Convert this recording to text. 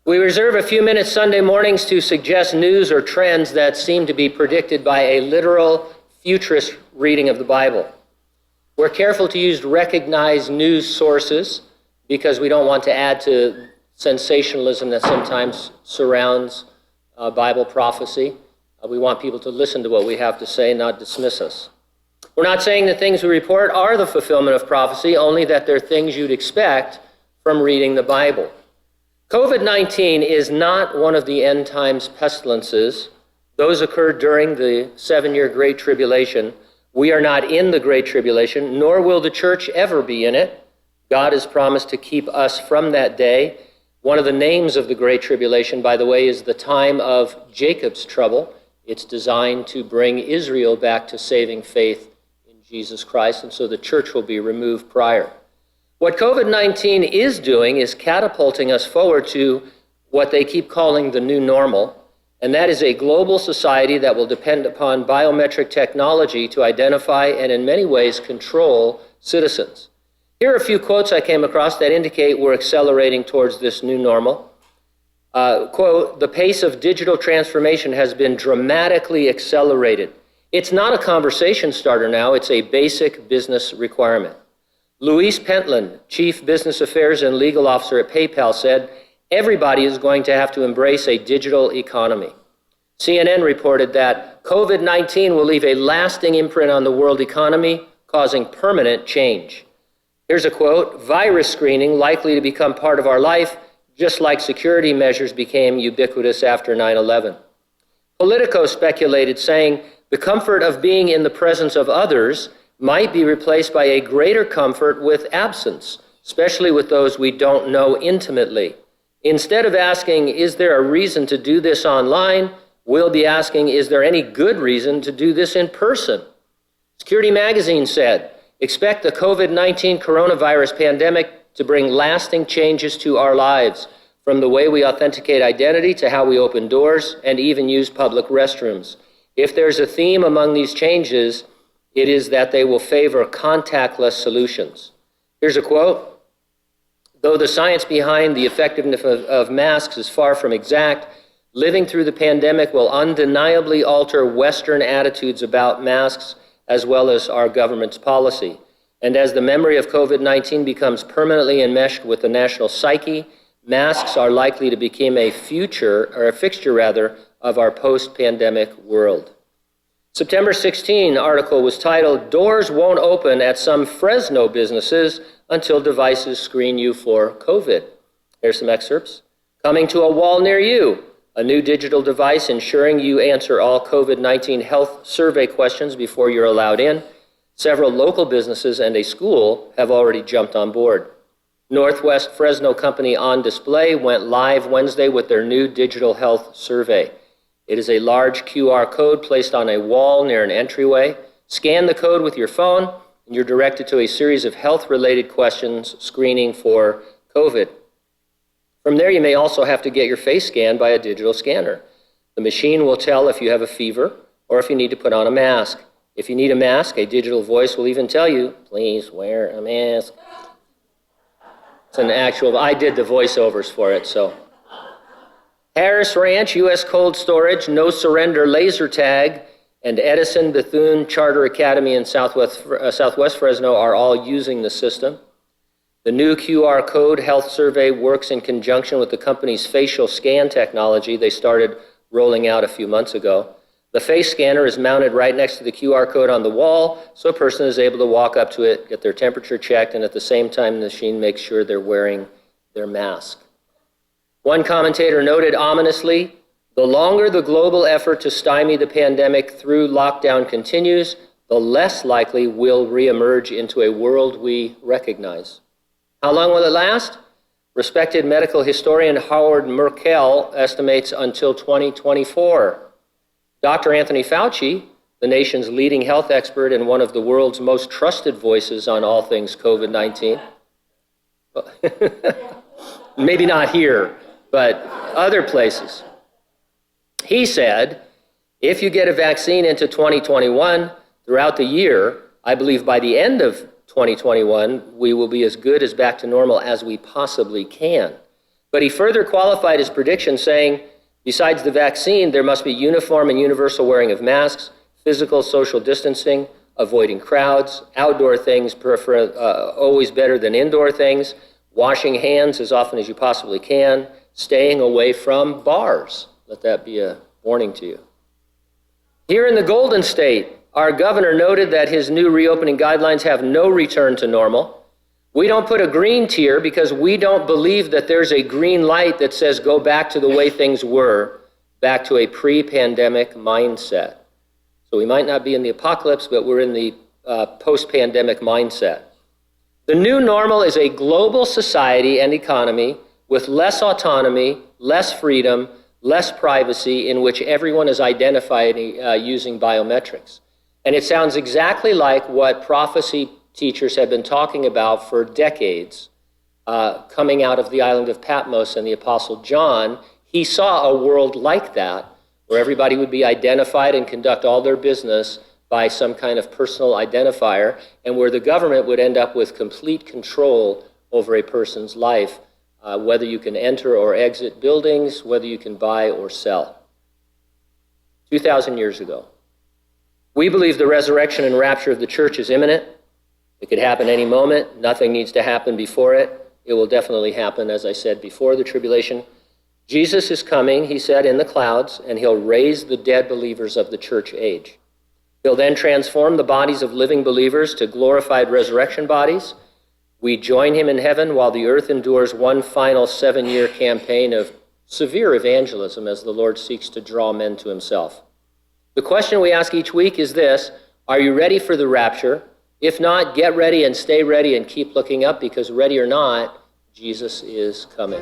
We reserve a few minutes Sunday mornings to suggest news or trends that seem to be predicted by a literal, futurist reading of the Bible. We're careful to use recognized news sources because we don't want to add to sensationalism that sometimes surrounds Bible prophecy. We want people to listen to what we have to say, not dismiss us. We're not saying the things we report are the fulfillment of prophecy, only that they're things you'd expect from reading the Bible. COVID-19 is not one of the end times pestilences. Those occurred during the 7-year Great Tribulation. We are not in the Great Tribulation, nor will the church ever be in it. God has promised to keep us from that day. One of the names of the Great Tribulation, by the way, is the time of Jacob's trouble. It's designed to bring Israel back to saving faith in Jesus Christ, and so the church will be removed prior. What COVID-19 is doing is catapulting us forward to what they keep calling the new normal, and that is a global society that will depend upon biometric technology to identify and in many ways control citizens. Here are a few quotes I came across that indicate we're accelerating towards this new normal. Quote, "The pace of digital transformation has been dramatically accelerated. It's not a conversation starter now, it's a basic business requirement." Luis Pentland, Chief Business Affairs and Legal Officer at PayPal, said, "Everybody is going to have to embrace a digital economy." CNN reported that COVID-19 will leave a lasting imprint on the world economy, causing permanent change. Here's a quote, "Virus screening likely to become part of our life, just like security measures became ubiquitous after 9/11. Politico speculated, saying, "The comfort of being in the presence of others might be replaced by a greater comfort with absence, especially with those we don't know intimately. Instead of asking, is there a reason to do this online, we'll be asking, is there any good reason to do this in person?" Security Magazine said, "Expect the COVID-19 coronavirus pandemic to bring lasting changes to our lives, from the way we authenticate identity to how we open doors and even use public restrooms. If there's a theme among these changes, it is that they will favor contactless solutions." Here's a quote, "Though the science behind the effectiveness of masks is far from exact, living through the pandemic will undeniably alter Western attitudes about masks as well as our government's policy. And as the memory of COVID-19 becomes permanently enmeshed with the national psyche, masks are likely to become a fixture of our post-pandemic world." September 16 article was titled, "Doors Won't Open at Some Fresno Businesses Until Devices Screen You for COVID." Here's some excerpts. "Coming to a wall near you, a new digital device ensuring you answer all COVID-19 health survey questions before you're allowed in. Several local businesses and a school have already jumped on board. Northwest Fresno Company On Display went live Wednesday with their new digital health survey. It is a large QR code placed on a wall near an entryway. Scan the code with your phone, and you're directed to a series of health-related questions screening for COVID. From there, you may also have to get your face scanned by a digital scanner. The machine will tell if you have a fever or if you need to put on a mask. If you need a mask, a digital voice will even tell you, please wear a mask." It's an actual, I did the voiceovers for it, so. Harris Ranch, U.S. Cold Storage, No Surrender Laser Tag, and Edison Bethune Charter Academy in Southwest Fresno are all using the system. The new QR code health survey works in conjunction with the company's facial scan technology they started rolling out a few months ago. The face scanner is mounted right next to the QR code on the wall, so a person is able to walk up to it, get their temperature checked, and at the same time the machine makes sure they're wearing their mask. One commentator noted ominously, "The longer the global effort to stymie the pandemic through lockdown continues, the less likely we'll reemerge into a world we recognize." How long will it last? Respected medical historian Howard Merkel estimates until 2024. Dr. Anthony Fauci, the nation's leading health expert and one of the world's most trusted voices on all things COVID-19, maybe not here, but other places. He said, if you get a vaccine into 2021, throughout the year, I believe by the end of 2021, we will be as good as back to normal as we possibly can. But he further qualified his prediction, saying, besides the vaccine, there must be uniform and universal wearing of masks, physical social distancing, avoiding crowds, outdoor things always better than indoor things, washing hands as often as you possibly can, staying away from bars. Let that be a warning to you. Here in the Golden State, our governor noted that his new reopening guidelines have no return to normal. We don't put a green tier because we don't believe that there's a green light that says go back to the way things were, back to a pre-pandemic mindset. So we might not be in the apocalypse, but we're in the post-pandemic mindset. The new normal is a global society and economy with less autonomy, less freedom, less privacy, in which everyone is identified using biometrics. And it sounds exactly like what prophecy teachers have been talking about for decades, coming out of the island of Patmos and the Apostle John. He saw a world like that, where everybody would be identified and conduct all their business by some kind of personal identifier, and where the government would end up with complete control over a person's life, whether you can enter or exit buildings, whether you can buy or sell. 2,000 years ago. We believe the resurrection and rapture of the church is imminent. It could happen any moment. Nothing needs to happen before it. It will definitely happen, as I said, before the tribulation. Jesus is coming, he said, in the clouds, and he'll raise the dead believers of the church age. He'll then transform the bodies of living believers to glorified resurrection bodies. We join him in heaven while the earth endures one final 7-year campaign of severe evangelism as the Lord seeks to draw men to himself. The question we ask each week is this: are you ready for the rapture? If not, get ready and stay ready and keep looking up, because ready or not, Jesus is coming.